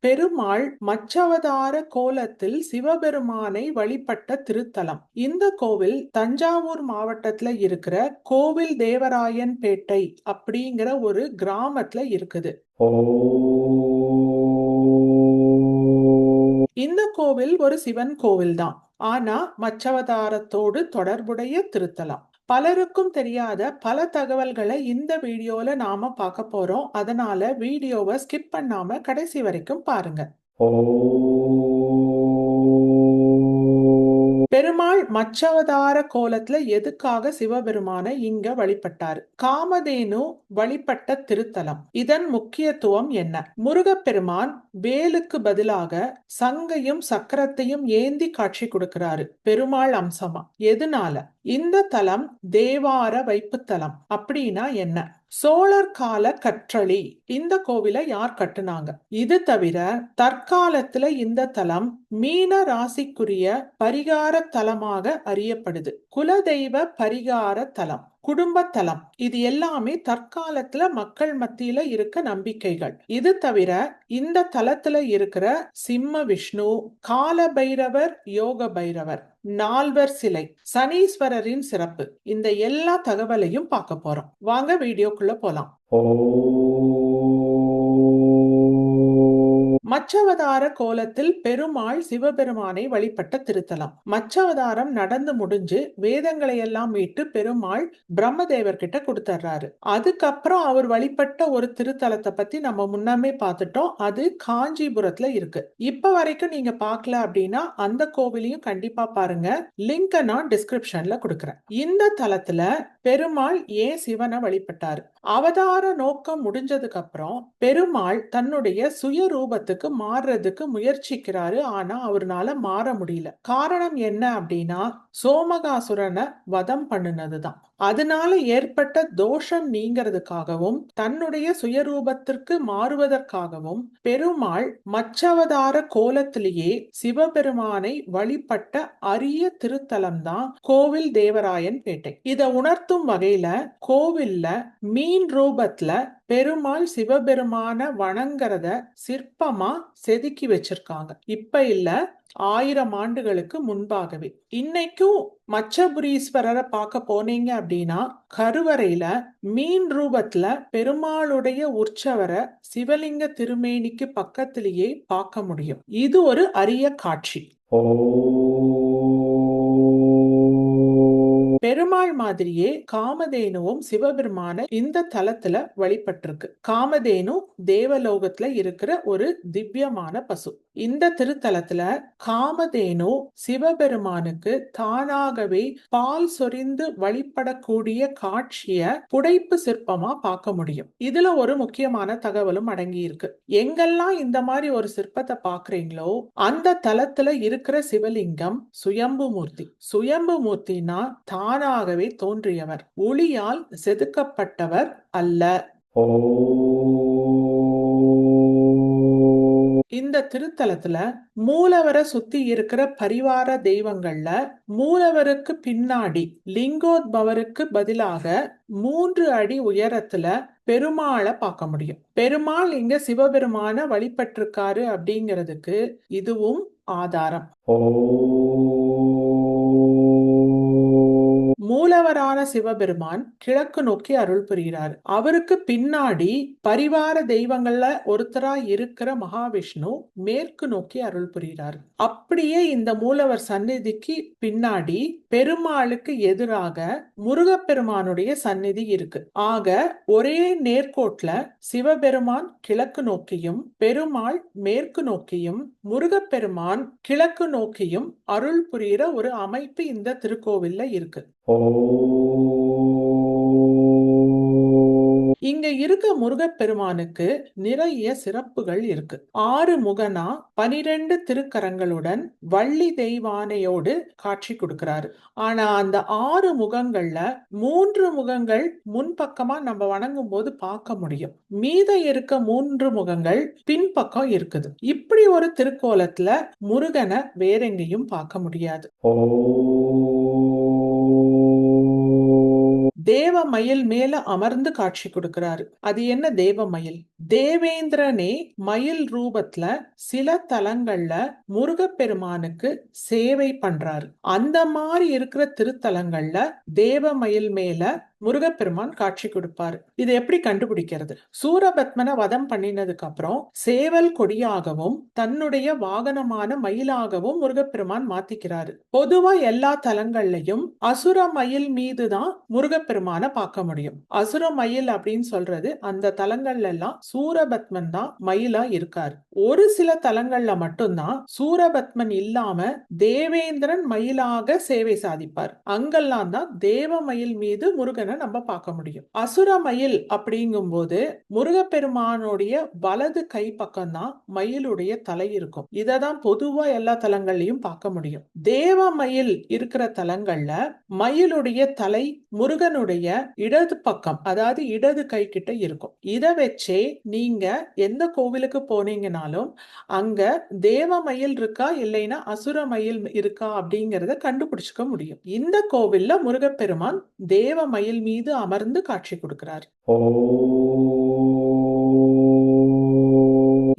பெருமாள் மச்சவதார கோலத்தில் சிவபெருமானை வழிபட்ட திருத்தலம். இந்த கோவில் தஞ்சாவூர் மாவட்டத்துல இருக்கிற கோவில் தேவராயன் பேட்டை அப்படிங்கிற ஒரு கிராமத்துல இருக்குது. இந்த கோவில் ஒரு சிவன் கோவில் தான். ஆனா மச்சவதாரத்தோடு தொடர்புடைய திருத்தலம். பலருக்கும் தெரியாத பல தகவல்களை இந்த வீடியோல நாம பார்க்க போறோம். அதனால வீடியோவை ஸ்கிப் பண்ணாம கடைசி வரைக்கும் பாருங்க. பெருமாள் மச்சவதார கோலத்துல எதுக்காக சிவபெருமானை இங்க வழிபட்டாரு? காமதேனு வழிபட்ட திருத்தலம். இதன் முக்கியத்துவம் என்ன? முருகப்பெருமான் வேலுக்கு பதிலாக சங்கையும் சக்கரத்தையும் ஏந்தி காட்சி கொடுக்கிறாரு பெருமாள் அம்சமா. எதனால? இந்த தலம் தேவார வைப்பு தலம். அப்படின்னா என்ன? சோழர் கால கற்றளி. இந்த கோவிலை யார் கட்டுனாங்க? இது தவிர தற்காலத்துல இந்த தலம் மீன ராசிக்குரிய பரிகார தலமாக அறியப்படுது. குலதெய்வ பரிகார தலம், குடும்ப தலம். இது எல்லாமே தற்காலத்துல மக்கள் மத்தியில இருக்க நம்பிக்கைகள். இது தவிர இந்த தலத்துல இருக்கிற சிம்ம விஷ்ணு, கால பைரவர், யோக பைரவர், நால்வர் சிலை, சனீஸ்வரரின் சிறப்பு, இந்த எல்லா தகவலையும் பார்க்க போறோம். வாங்க வீடியோக்குள்ள போலாம். மச்சவதார கோலத்தில் பெருமாள் சிவபெருமானை வழிபட்ட திருத்தலம். மச்சவதாரம் நடந்து முடிஞ்சு வேதங்களை எல்லாம் மீட்டு பெருமாள் பிரம்மதேவர் கிட்ட கொடுத்துறாரு. அதுக்கப்புறம் அவர் வழிபட்ட ஒரு திருத்தலத்தை பத்தி நம்ம முன்னமே பார்த்துட்டோம். அது காஞ்சிபுரத்துல இருக்கு. இப்ப வரைக்கும் நீங்க பார்க்கல அப்படின்னா அந்த கோவிலையும் கண்டிப்பா பாருங்க. லிங்க் நான் டிஸ்கிரிப்ஷன்ல கொடுக்கிறேன். இந்த தலத்துல பெருமாள் ஏன் சிவனை வழிபட்டாரு? அவதார நோக்கம் முடிஞ்சதுக்கு அப்புறம் பெருமாள் தன்னுடைய சுயரூபத்துக்கு மாறுறதுக்கு முயற்சிக்கிறாரு. ஆனா அவர்னால மாற முடியல. காரணம் என்ன அப்படின்னா சோமகாசுரனை வதம் பண்ணினதுதான். அதனால ஏற்பட்ட தோஷம் நீங்கிறதுக்காகவும் தன்னுடைய சுயரூபத்திற்கு மாறுவதற்காகவும் பெருமாள் மச்சவதார கோலத்திலேயே சிவபெருமானை வழிபட்ட அரிய திருத்தலம் தான் கோவில் தேவராயன் பேட்டை. இதை உணர்த்தும் வகையில கோவில்ல மீன் ரூபத்துல பெருமாள் சிவபெருமான வணங்குறத சிற்பமா செதுக்கி வச்சிருக்காங்க. இப்ப இல்ல, 1000 ஆண்டுகளுக்கு முன்பாகவே. இன்னைக்கும் மச்சபுரீஸ்வரரை பார்க்க போனீங்க அப்படின்னா கருவறையில மீன் ரூபத்துல பெருமாளுடைய உற்சவரை சிவலிங்க திருமேனிக்கு பக்கத்திலேயே பார்க்க முடியும். இது ஒரு அரிய காட்சி. பெருமாள் மாதிரியே காமதேனுவும் சிவபெருமான இந்த தலத்துல வழிபட்டிருக்கு. காமதேனு தேவலோகத்துல இருக்கிற ஒரு திவ்யமான பசு. இந்த திருத்தலத்துல காமதேனு சிவபெருமானுக்கு தானாகவே பால் சொரிந்து வழிபடக்கூடிய காட்சிய புடைப்பு சிற்பமா பார்க்க முடியும். இதுல ஒரு முக்கியமான தகவலும் அடங்கி இருக்கு. எங்கெல்லாம் இந்த மாதிரி ஒரு சிற்பத்தை பாக்குறீங்களோ அந்த தலத்துல இருக்கிற சிவலிங்கம் சுயம்பு மூர்த்தி. சுயம்பு மூர்த்தினா தானாகவே தோன்றியவர், ஒளியால் செதுக்கப்பட்டவர் அல்ல. இந்த திருத்தலத்துல மூலவரை சுத்தி இருக்கிற பரிவார தெய்வங்கள்ல மூலவருக்கு பின்னாடி லிங்கோத்பவருக்கு பதிலாக 3 அடி உயரத்துல பெருமாளை பார்க்க முடியும். பெருமாள் இங்க சிவபெருமான வழிபட்டிருக்காரு அப்படிங்கிறதுக்கு இதுவும் ஆதாரம். மூலவரான சிவபெருமான் கிழக்கு நோக்கி அருள் புரிகிறார். அவருக்கு பின்னாடி பரிவார தெய்வங்கள்ல ஒருத்தரா இருக்கிற மகாவிஷ்ணு மேற்கு நோக்கி அருள் புரிகிறார். அப்படியே இந்த மூலவர் சந்நிதிக்கு பின்னாடி பெருமாளுக்கு எதிராக முருகப்பெருமானுடைய சந்நிதி இருக்கு. ஆக ஒரே நேர்கோட்ல சிவபெருமான் கிழக்கு நோக்கியும் பெருமாள் மேற்கு நோக்கியும் முருகப்பெருமான் கிழக்கு நோக்கியும் அருள் புரிகிற ஒரு அமைப்பு இந்த திருக்கோவில்ல இருக்கு. இங்க இருக்க முருகப்பெருமானுக்கு நிறைய சிறப்புகள் இருக்கு. 6 முகனா 12 திருக்கரங்களுடன் வள்ளி தெய்வானையோடு காட்சி கொடுக்கிறாரு. ஆனா அந்த 6 முகங்கள்ல 3 முகங்கள் முன்பக்கமா நம்ம வணங்கும் போது பார்க்க முடியும். மீத இருக்க 3 முகங்கள் பின்பக்கம் இருக்குது. இப்படி ஒரு திருக்கோலத்துல முருகனை வேற எங்கேயும் பார்க்க முடியாது. தேவமயில் மேல அமர்ந்து காட்சி கொடுக்கிறாரு. அது என்ன தேவமயில்? தேவேந்திரனே மயில் ரூபத்துல சில தலங்கள்ல முருகப்பெருமானுக்கு சேவை பண்றாரு. அந்த மாதிரி இருக்கிற திருத்தலங்கள்ல தேவமயில் மேல முருகப்பெருமான் காட்சி கொடுப்பாரு. இது எப்படி கண்டுபிடிக்கிறது? சூரபத்மனை வதம் பண்ணினதுக்கு அப்புறம் சேவல் கொடியாகவும் தன்னுடைய வாகனமான மயிலாகவும் முருகப்பெருமான் மாத்திக்கிறாரு. பொதுவா எல்லா தலங்கள்லயும் அசுர மயில் மீதுதான் முருகப்பெருமான பார்க்க முடியும். அசுர மயில் அப்படின்னு சொல்றது அந்த தலங்கள்ல எல்லாம் சூரபத்மன் தான் மயிலா இருக்காரு. ஒரு சில தலங்கள்ல மட்டும்தான் சூரபத்மன் இல்லாம தேவேந்திரன் மயிலாக சேவை சாதிப்பார். அங்கெல்லாம் தான் தேவ மயில் மீது முருகனை நம்ம பார்க்க முடியும். அசுர மயில் அப்படிங்கும் போது முருகப்பெருமானுடைய வலது கை பக்கம் தான் மயிலுடைய தலை இருக்கும். இததான் பொதுவா எல்லா தலங்கள்லயும் பார்க்க முடியும். தேவ மயில் இருக்கிற தலங்கள்ல மயிலுடைய தலை முருகனுடைய இடது பக்கம், அதாவது இடது கை கிட்ட இருக்கும். இத வச்சே நீங்க எந்த கோவிலுக்கு போனீங்கனாலும் அங்க தேவ மயில் இருக்கா இல்லைன்னா அசுர மயில் இருக்கா அப்படிங்கறத கண்டுபிடிச்சுக்க முடியும். இந்த கோவில்ல முருகப்பெருமான் தேவ மயில் மீது அமர்ந்து காட்சி கொடுக்கிறார்.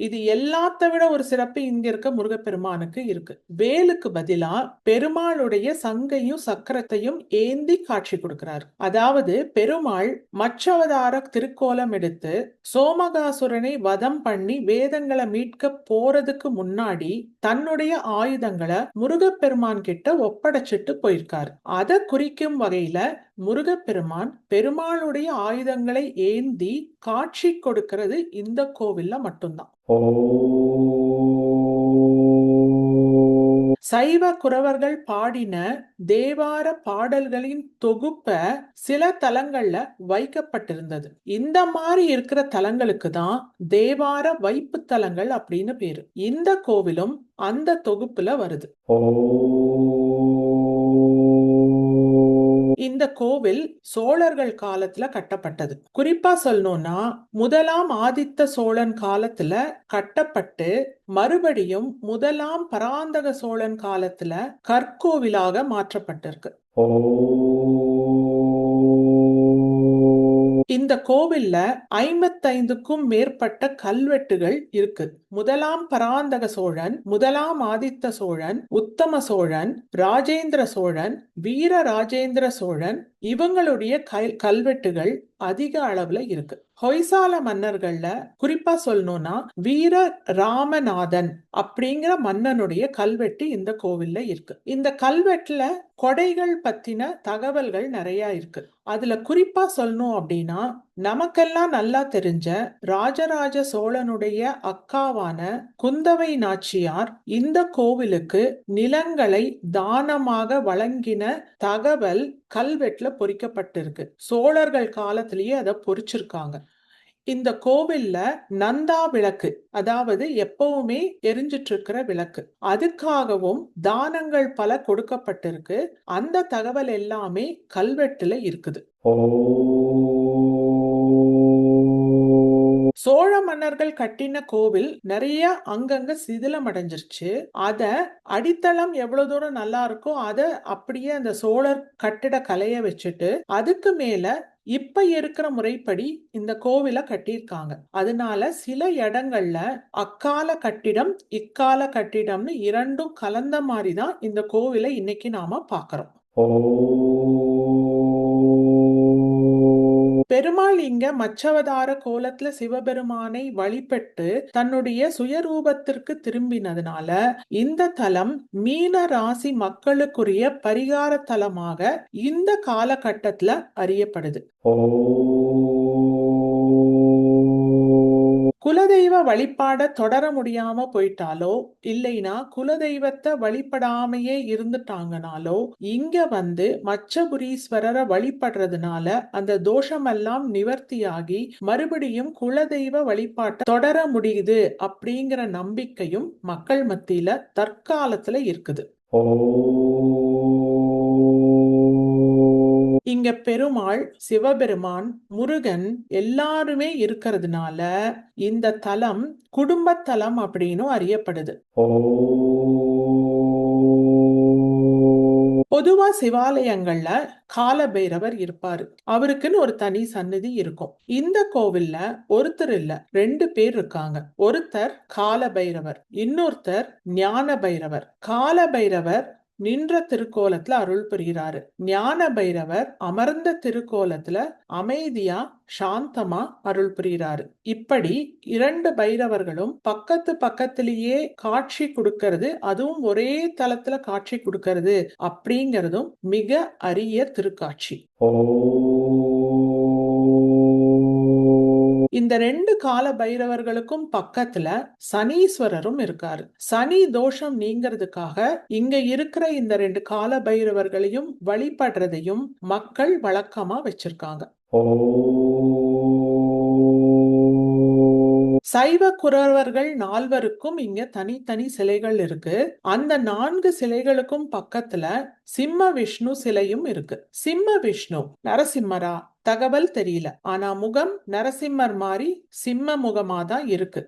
இது எல்லாத்த விட ஒரு சிறப்பு இங்க இருக்க முருகப்பெருமானுக்கு இருக்கு. வேலுக்கு பதிலா பெருமாளுடைய சங்கையும் சக்கரத்தையும் ஏந்தி காட்சி கொடுக்கிறார். அதாவது பெருமாள் மச்சவதார திருக்கோலம் எடுத்து சோமகாசுரனை வதம் பண்ணி வேதங்களை மீட்க போறதுக்கு முன்னாடி தன்னுடைய ஆயுதங்களை முருகப்பெருமான் கிட்ட ஒப்படைச்சிட்டு போயிருக்காரு. அதை குறிக்கும் வகையில முருகப்பெருமான் பெருமாளுடைய ஆயுதங்களை ஏந்தி காட்சி கொடுக்கிறது இந்த கோவில்ல மட்டும்தான். சைவ குரவர்கள் பாடின தேவார பாடல்களின் தொகுப்ப சில தலங்கள்ல வைக்கப்பட்டிருந்தது. இந்த மாதிரி இருக்கிற தலங்களுக்கு தான் தேவார வைப்பு தலங்கள் அப்படின்னு பேரு. இந்த கோவிலும் அந்த தொகுப்புல வருது. இந்த கோவில் சோழர்கள் காலத்துல கட்டப்பட்டது. குறிப்பா சொல்லணும்னா முதலாம் ஆதித்த சோழன் காலத்துல கட்டப்பட்டு மறுபடியும் முதலாம் பராந்தக சோழன் காலத்துல கற்கோவிலாக மாற்றப்பட்டிருக்கு. இந்த கோவில்ல 55க்கும் மேற்பட்ட கல்வெட்டுகள் இருக்கு. முதலாம் பராந்தக சோழன், முதலாம் ஆதித்த சோழன், உத்தம சோழன், ராஜேந்திர சோழன், வீர ராஜேந்திர சோழன் இவங்களுடைய கல்வெட்டுகள் அதிக அளவுல இருக்கு. ஹொய்சால மன்னர்கள்ல குறிப்பா சொல்லணும்னா வீர ராமநாதன் அப்படிங்கிற மன்னனுடைய கல்வெட்டு இந்த கோவில்ல இருக்கு. இந்த கல்வெட்டுல கொடைகள் பத்தின தகவல்கள் நிறைய இருக்கு. அதுல குறிப்பா சொல்லணும் அப்படின்னா நமக்கெல்லாம் நல்லா தெரிஞ்ச ராஜராஜ சோழனுடைய அக்காவான குந்தவை நாச்சியார் இந்த கோவிலுக்கு நிலங்களை தானமாக வழங்கின தகவல் கல்வெட்டுல பொறிக்கப்பட்டிருக்கு. சோழர்கள் காலத்திலேயே அதை பொறிச்சிருக்காங்க. இந்த கோவில்ல நந்தா விளக்கு, அதாவது எப்பவுமே எரிஞ்சிட்டு இருக்கிற விளக்கு, அதுக்காகவும் தானங்கள் பல கொடுக்கப்பட்டிருக்கு. அந்த தகவல் எல்லாமே கல்வெட்டுல இருக்குது. சோழ மன்னர்கள் கட்டின கோவில் நிறைய அங்கங்க சிதிலம் அடைஞ்சிருச்சு. அத அடித்தளம் எவ்வளவு தூரம் நல்லா இருக்கோ அத அப்படியே அந்த சோழர் கட்டிட கலைய வச்சுட்டு அதுக்கு மேல இப்ப இருக்கிற முறைப்படி இந்த கோவிலை கட்டியிருக்காங்க. அதனால சில இடங்கள்ல அக்கால கட்டிடம் இக்கால கட்டிடம்னு இரண்டும் கலந்த மாதிரிதான் இந்த கோவிலை இன்னைக்கு நாம பாக்குறோம். பெருமாள் இங்க மச்சவதார கோலத்துல சிவபெருமானை வழிபட்டு தன்னுடைய சுயரூபத்திற்கு திரும்பினதுனால இந்த தலம் மீன ராசி மக்களுக்குரிய பரிகார தலமாக இந்த காலகட்டத்துல அறியப்படுது. குலதெய்வ வழிபாட தொடர முடியாம போயிட்டாலோ இல்லைனா குலதெய்வத்தை வழிபடாமையே இருந்துட்டாங்கனாலோ இங்க வந்து மச்சபுரீஸ்வரரை வழிபடுறதுனால அந்த தோஷமெல்லாம் நிவர்த்தியாகி மறுபடியும் குலதெய்வ வழிபாட்டை தொடர முடியுது அப்படிங்கிற நம்பிக்கையும் மக்கள் மத்தியில தற்காலத்துல இருக்குது. இங்க பெருமாள், சிவபெருமான், முருகன் எல்லாருமே இருக்கிறதுனால இந்த தலம் குடும்ப தலம் அப்படின்னு அறியப்படுது. பொதுவா சிவாலயங்கள்ல கால பைரவர் இருப்பாரு. அவருக்குன்னு ஒரு தனி சந்நிதி இருக்கும். இந்த கோவில்ல ஒருத்தர் இல்ல, 2 பேர் இருக்காங்க. ஒருத்தர் கால பைரவர், இன்னொருத்தர் ஞான பைரவர். கால பைரவர் நின்ற திருக்கோலத்துல அருள் புரிகிறாரு. ஞான பைரவர் அமர்ந்த திருக்கோலத்துல அமைதியா சாந்தமா அருள் புரிகிறாரு. இப்படி 2 பைரவர்களும் பக்கத்து பக்கத்திலேயே காட்சி கொடுக்கிறது, அதுவும் ஒரே தளத்துல காட்சி கொடுக்கிறது அப்படிங்கிறதும் மிக அரிய திருக்காட்சி. இந்த 2 கால பைரவர்களுக்கும் பக்கத்துல சனீஸ்வரரும் இருக்காரு. சனி தோஷம் நீங்கிறதுக்காக இங்க இருக்கிற இந்த 2 கால பைரவர்களையும் வழிபடுறதையும் மக்கள் வழக்கமா வச்சிருக்காங்க. சைவ குரவர்கள் 4வருக்கும் இங்க தனித்தனி சிலைகள் இருக்கு. அந்த 4 சிலைகளுக்கும் பக்கத்துல சிம்ம விஷ்ணு சிலையும் இருக்கு. சிம்ம விஷ்ணு நரசிம்மரா தகவல் தெரியல, ஆனா முகம் நரசிம்மர் மாதிரி சிம்ம முகமா தான் இருக்கு.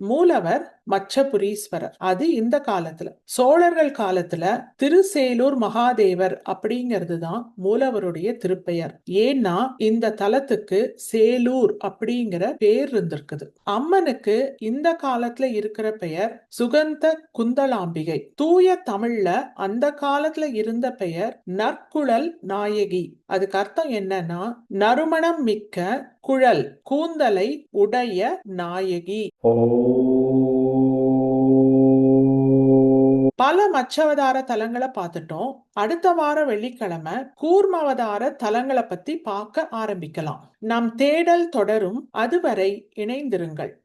மூலவர் மச்சபுரீஸ்வரர். அது இந்த காலத்துல. சோழர்கள் காலத்துல திருசேலூர் மகாதேவர் அப்படிங்கிறது தான் மூலவருடைய திருப்பெயர். ஏன்னா இந்த தலத்துக்கு சேலூர் அப்படிங்கிற பேர் இருந்திருக்குது. அம்மனுக்கு இந்த காலத்துல இருக்கிற பெயர் சுகந்த குந்தலாம்பிகை. தூய தமிழ்ல அந்த காலத்துல இருந்த பெயர் நற்குழல் நாயகி. அதுக்கு அர்த்தம் என்னன்னா நறுமணம் மிக்க குழல் கூந்தலை உடைய நாயகி. பல மச்சவதார தலங்களை பார்த்துட்டோம். அடுத்த வார வெள்ளிக்கிழமை கூர்மவதார தலங்களை பத்தி பார்க்க ஆரம்பிக்கலாம். நம் தேடல் தொடரும். அதுவரை இணைந்திருங்கள்.